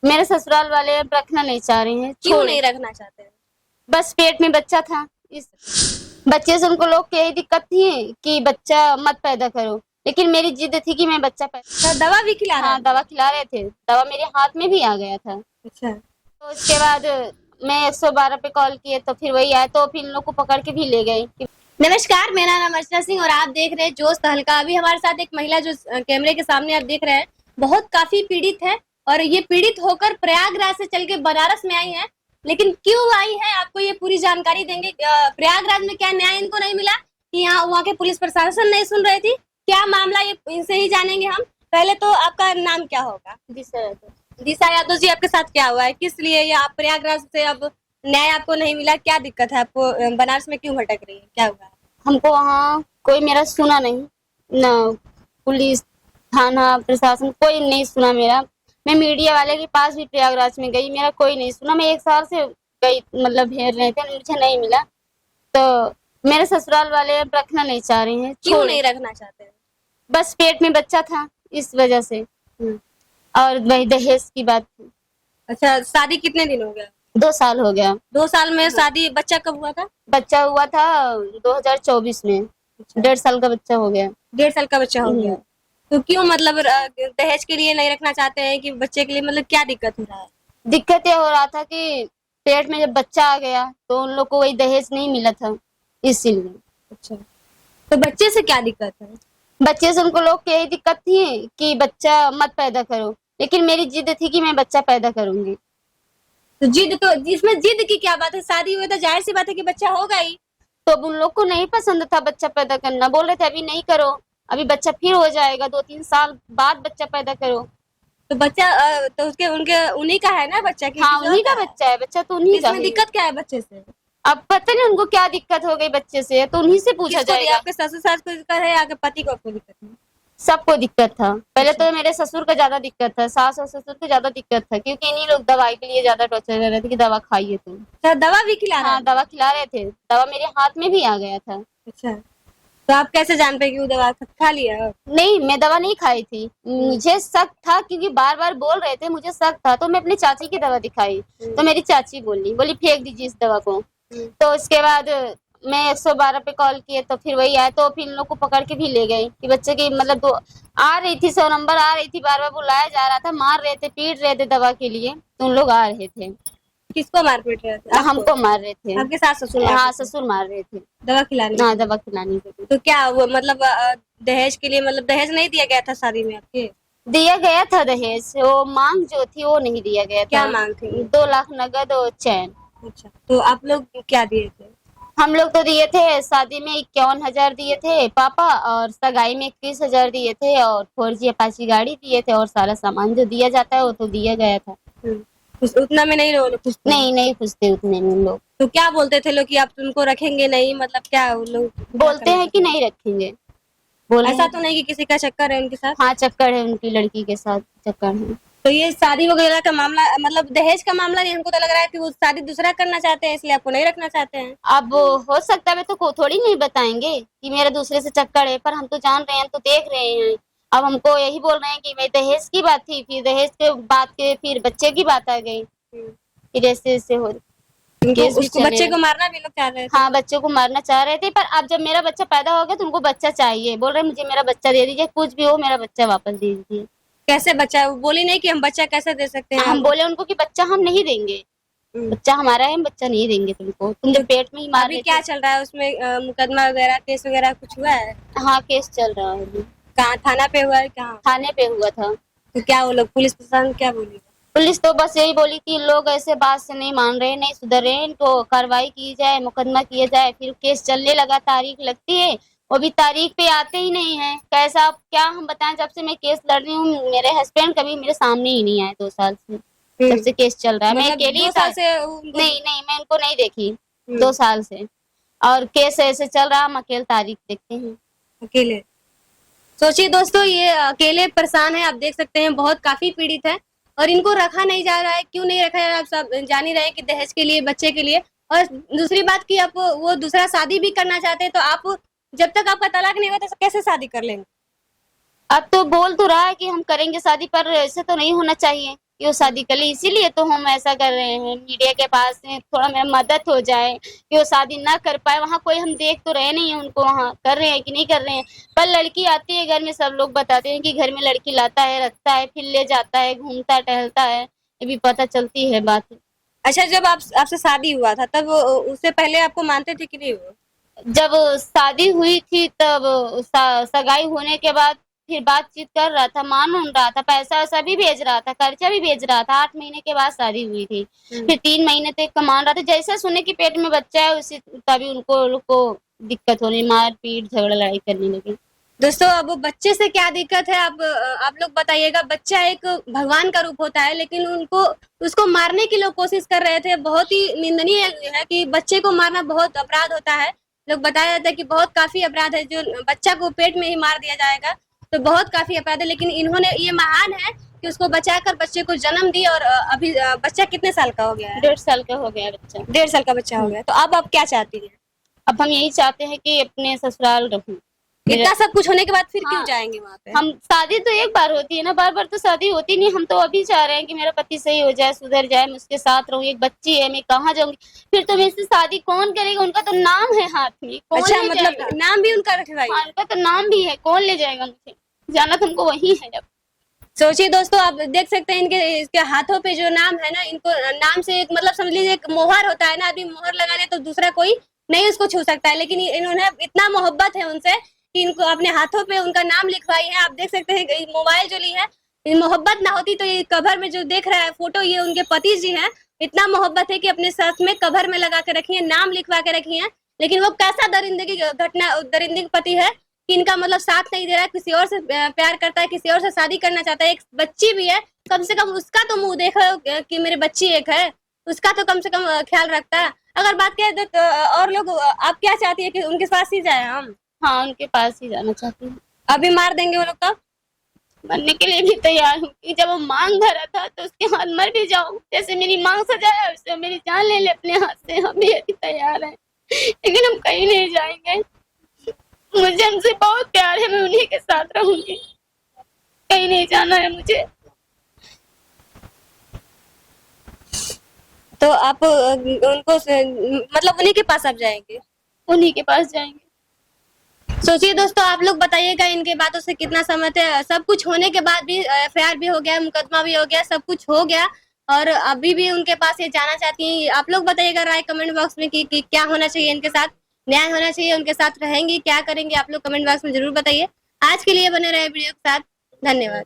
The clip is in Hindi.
मेरे ससुराल वाले अब रखना नहीं चाह रहे हैं। क्यों छोड़, नहीं रखना चाहते हैं? बस पेट में बच्चा था, इस बच्चे से उनको लोग की यही दिक्कत थी कि बच्चा मत पैदा करो, लेकिन मेरी जिद थी कि मैं बच्चा पैदा। तो दवा भी खिला रहा हाँ, दवा खिला रहे थे, दवा मेरे हाथ में भी आ गया था। अच्छा। तो उसके बाद मैं 112 पे कॉल किए तो फिर वही आए, तो फिर इन लोग को पकड़ के भी ले गए। नमस्कार, मेरा नाम अर्चना सिंह और आप देख रहे हैं जोश तहलका। अभी हमारे साथ एक महिला जो कैमरे के सामने आप देख रहे हैं, बहुत काफी पीड़ित है और ये पीड़ित होकर प्रयागराज से चल के बनारस में आई है। लेकिन क्यों आई है, आपको ये पूरी जानकारी देंगे। प्रयागराज में क्या न्याय इनको नहीं मिला कि यहाँ वहाँ के पुलिस प्रशासन नहीं सुन रही थी, क्या मामला, ये इनसे ही जानेंगे हम। पहले तो आपका नाम क्या होगा? दिशा यादव जी, आपके साथ क्या हुआ है, किस लिए ये आप प्रयागराज से अब न्याय आपको नहीं मिला, क्या दिक्कत है आपको, बनारस में क्यों भटक रही है, क्या हुआ? हमको वहाँ कोई मेरा सुना नहीं, ना पुलिस थाना प्रशासन कोई नहीं सुना मेरा। मैं मीडिया वाले के पास भी प्रयागराज में गई, मेरा कोई नहीं सुना। मैं 1 साल से गई, मतलब घेर रहे थे, मुझे नहीं मिला। तो मेरे ससुराल वाले अब रखना नहीं चाह रहे हैं। क्यों नहीं रखना चाहते हैं? बस पेट में बच्चा था, इस वजह से। और वही दहेज की बात थी। अच्छा, शादी कितने दिन हो गया? 2 साल हो गया। 2 साल में शादी, बच्चा कब हुआ था? बच्चा हुआ था 2024 में। 1.5 साल का बच्चा हो गया। 1.5 साल का बच्चा हो गया। तो क्यों, मतलब दहेज के लिए नहीं रखना चाहते हैं कि बच्चे के लिए, मतलब क्या दिक्कत हो रहा है? दिक्कत ये हो रहा था कि पेट में जब बच्चा आ गया तो उन लोग को वही दहेज नहीं मिला था, इसीलिए। अच्छा, तो बच्चे से क्या दिक्कत है? बच्चे से उनको लोग की यही दिक्कत थी कि बच्चा मत पैदा करो, लेकिन मेरी जिद थी कि मैं बच्चा पैदा करूंगी। तो जिद, तो इसमें जिद की क्या बात है? शादी हुई तो जाहिर सी बात है कि बच्चा होगा ही। तो अब उन लोग को नहीं पसंद था बच्चा पैदा करना, बोल रहे थे अभी नहीं करो, अभी बच्चा फिर हो जाएगा, 2-3 साल बाद बच्चा पैदा करो। तो बच्चा तो उसके उनके उन्हीं का है ना बच्चा की? हाँ, उन्हीं का बच्चा है, बच्चा तो उन्हीं का इसमें है। दिक्कत क्या है बच्चे से? अब पता नहीं उनको क्या दिक्कत हो गई बच्चे से, तो उन्हीं से पूछा जाएगा। आपके ससुर सास को दिक्कत है या आपके पति को आपको दिक्कत है? सबको दिक्कत था। पहले तो मेरे ससुर का ज्यादा दिक्कत था, सास और ससुर को ज्यादा दिक्कत था, क्योंकि इन्हीं लोग दवाई के लिए ज्यादा टॉर्चर कर रहे थे कि दवा खाइए तुम। तो दवा भी खिला रहे हाँ, दवा खिला रहे थे, दवा मेरे हाथ में भी आ गया था। अच्छा, तो आप कैसे जान पाए कि वो दवा खा लिया? नहीं, मैं दवा नहीं खाई थी, मुझे शक था क्योंकि बार बार बोल रहे थे, मुझे शक था, तो मैं अपनी चाची की दवा दिखाई। तो मेरी चाची बोली फेंक दीजिए इस दवा को। तो उसके बाद मैं 112 पे कॉल किए तो फिर वही आए, तो फिर इन लोग को पकड़ के भी ले गए कि बच्चे की, मतलब आ रही थी 100 नंबर आ रही थी, बार बार बुलाया जा रहा था, मार रहे थे, पीट रहे थे दवा के लिए, तो उन लोग आ रहे थे। किसको मार पीट रहे थे? हमको मार रहे थे। आपके सास ससुर? हाँ, ससुर मार रहे थे दवा खिलाने? हाँ, दवा खिलाने के लिए। तो क्या वो, मतलब दहेज के लिए, मतलब दहेज नहीं दिया गया था शादी में आपके? दिया गया था दहेज, वो मांग जो थी वो नहीं दिया गया था। क्या मांग थी? 2 लाख नगद और चैन। अच्छा, तो आप लोग क्या दिए थे? हम लोग तो दिए थे, शादी में 51,000 दिए थे पापा, और सगाई में 21,000 दिए थे, और 4G अपाची गाड़ी दिए थे, और सारा सामान जो दिया जाता है वो तो दिया गया था। उतना में नहीं लोग? नहीं खुशते उतने में लोग। तो क्या बोलते थे लोग कि आप उनको रखेंगे नहीं, मतलब क्या लोग बोलते हैं कि नहीं रखेंगे, बोले ऐसा तो नहीं कि किसी का चक्कर है उनके साथ? हाँ, चक्कर है, उनकी लड़की के साथ चक्कर है। तो ये शादी वगैरह का मामला, मतलब दहेज का मामला नहीं, हमको तो लग रहा है कि वो शादी दूसरा करना चाहते हैं, इसलिए आपको नहीं रखना चाहते हैं। अब हो सकता है, तो थोड़ी नहीं बताएंगे कि मेरा दूसरे से चक्कर है, पर हम तो जान रहे हैं, तो देख रहे हैं। अब हमको यही बोल रहे हैं कि भाई दहेज की बात थी, फिर दहेज के बात के फिर बच्चे की बात आ गई, फिर ऐसे हो उसको बच्चे को मारना भी लोग चाह रहे थे। हाँ, बच्चों को मारना चाह रहे थे, पर अब जब मेरा बच्चा पैदा हो गया तो उनको बच्चा चाहिए, बोल रहे मुझे मेरा बच्चा दे दीजिए, कुछ भी हो मेरा बच्चा वापस दे दीजिए। कैसे बच्चा? वो बोली नहीं कि हम बच्चा कैसे दे सकते हैं? हम बोले उनको कि बच्चा हम नहीं देंगे, बच्चा हमारा है, हम बच्चा नहीं देंगे तुमको, तुम जब पेट में ही मार। अभी क्या चल रहा है उसमें, मुकदमा वगैरह, केस वगैरह कुछ हुआ है? हाँ, केस चल रहा है। कहाँ, थाना पे हुआ है? कहाँ थाने पे हुआ था। तो क्या वो लोग, पुलिस प्रशासन क्या बोली? पुलिस तो बस यही बोली कि लोग ऐसे बात से नहीं मान रहे, नहीं सुधर रहे, इनको कार्रवाई की जाए, मुकदमा किया जाए। फिर केस चलने लगा, तारीख लगती है, वो भी तारीख पे आते ही नहीं है। कैसा क्या हम बताएं, जब से मैं केस लड़ रही हूँ, मेरे हस्बैंड कभी मेरे सामने ही नहीं आए 2 साल से, जब से केस चल रहा है। मैं अकेली ही था। नहीं, मैं इनको नहीं देखी 2 साल से, और केस ऐसे चल रहा, हम अकेले तारीख देखते हैं, अकेले। सोचिए दोस्तों, ये अकेले परेशान है, आप देख सकते हैं, बहुत काफी पीड़ित है, और इनको रखा नहीं जा रहा है। क्यों नहीं रखा जा रहा है, आप सब जान ही रहे हैं कि दहेज के लिए, बच्चे के लिए। और दूसरी बात कि आप वो दूसरा शादी भी करना चाहते हैं, तो आप जब तक आपका तलाक नहीं होता तो कैसे शादी कर लेंगे? अब तो बोल तो रहा है कि हम करेंगे शादी, पर ऐसे तो नहीं होना चाहिए। कि वो शादी कर ली, इसीलिए तो हम ऐसा कर रहे हैं, मीडिया के पास में थोड़ा मेरा मदद हो जाए कि वो शादी ना कर पाए। वहाँ कोई हम देख तो रहे नहीं है उनको, वहाँ कर रहे हैं कि नहीं कर रहे हैं, पर लड़की आती है घर में, सब लोग बताते हैं कि घर में लड़की लाता है, रखता है, फिर ले जाता है, घूमता टहलता है, ये भी पता चलती है बात। अच्छा, जब आपसे शादी हुआ था तब उससे पहले आपको मानते थे कि नहीं वो? जब शादी हुई थी तब सगाई होने के बाद फिर बातचीत कर रहा था, मान रहा था, पैसा वैसा भी भेज रहा था, खर्चा भी भेज रहा था। 8 महीने के बाद शादी हुई थी, फिर 3 महीने तक का मान रहा था। जैसे सुने कि पेट में बच्चा है उसी तभी उनको दिक्कत होने, मार पीट झगड़ा लड़ाई करने लगे। दोस्तों, अब बच्चे से क्या दिक्कत है आप लोग बताइएगा। बच्चा एक भगवान का रूप होता है, लेकिन उसको मारने की लोग कोशिश कर रहे थे। बहुत ही निंदनीय है कि बच्चे को मारना बहुत अपराध होता है। लोग बताया जाता है कि बहुत काफी अपराध है, जो बच्चा को पेट में ही मार दिया जाएगा तो बहुत काफी अपराध है। लेकिन इन्होंने, ये महान है कि उसको बचाकर बच्चे को जन्म दी। और अभी बच्चा कितने साल का हो गया है? 1.5 साल का हो गया बच्चा। 1.5 साल का बच्चा हो गया। तो अब आप क्या चाहती हैं? अब हम यही चाहते हैं कि अपने ससुराल रहूं। इतना सब कुछ होने के बाद फिर क्यों हाँ, जाएंगे वहाँ पे? हम शादी तो एक बार होती है ना, बार बार तो शादी होती नहीं। हम तो अभी चाह रहे हैं कि मेरा पति सही हो जाए, सुधर जाए, मैं उसके साथ रहूं। एक बच्ची है, मैं कहाँ जाऊंगी फिर? तो मेरे से शादी कौन करेगा? उनका तो नाम है हाथ में, कौन अच्छा, ले मतलब जाएगा? नाम भी उनका रखवाई? हाँ, उनका तो नाम भी है, कौन ले जाएगा मुझे? जाना तो हमको वही है। अब सोचिए दोस्तों, आप देख सकते हैं इसके हाथों पे जो नाम है ना, इनको नाम से एक मतलब समझ लीजिए एक मोहर होता है ना, आदमी मोहर लगा ले तो दूसरा कोई नहीं उसको छू सकता है। लेकिन इन्होंने इतना मोहब्बत है उनसे कि इनको अपने हाथों पे उनका नाम लिखवाई है। आप देख सकते हैं मोबाइल जो ली है, मोहब्बत ना होती तो ये कवर में जो देख रहा है फोटो, ये उनके पति जी हैं। इतना मोहब्बत है कि अपने साथ में कवर में लगा के रखी है, नाम लिखवा के रखी है। लेकिन वो कैसा दरिंदगी पति है कि इनका मतलब साथ नहीं दे रहा है, किसी और से प्यार करता है, किसी और से शादी करना चाहता है। एक बच्ची भी है, कम से कम उसका तो मुंह देखो कि मेरी बच्ची एक है, उसका तो कम से कम ख्याल रखता है। अगर बात करें तो और लोग, आप क्या चाहती है कि उनके पास ही जाए हम? हाँ, उनके पास ही जाना चाहती हूँ। अभी मार देंगे वो लोग तब? मरने के लिए भी तैयार हूँ कि जब वो मांग धरा था तो उसके हाथ मर भी जाऊं। जैसे मेरी मांग सजाया उससे मेरी जान ले ले अपने हाथ से, हम भी यही तैयार हैं। लेकिन हम कहीं नहीं जाएंगे। मुझे हमसे बहुत प्यार है, मैं उन्हीं के साथ रहूंगी, कहीं नहीं जाना है मुझे। तो आप उनको मतलब उन्हीं के पास आप जाएंगे? उन्हीं के पास जाएंगे। सोचिए दोस्तों, आप लोग बताइएगा इनके बातों से कितना सहमत है। सब कुछ होने के बाद भी एफआईआर भी हो गया, मुकदमा भी हो गया, सब कुछ हो गया और अभी भी उनके पास ये जाना चाहती हैं। आप लोग बताइएगा राय कमेंट बॉक्स में कि क्या होना चाहिए, इनके साथ न्याय होना चाहिए, उनके साथ रहेंगी, क्या करेंगे? आप लोग कमेंट बॉक्स में जरूर बताइए। आज के लिए बने रहे वीडियो के साथ, धन्यवाद।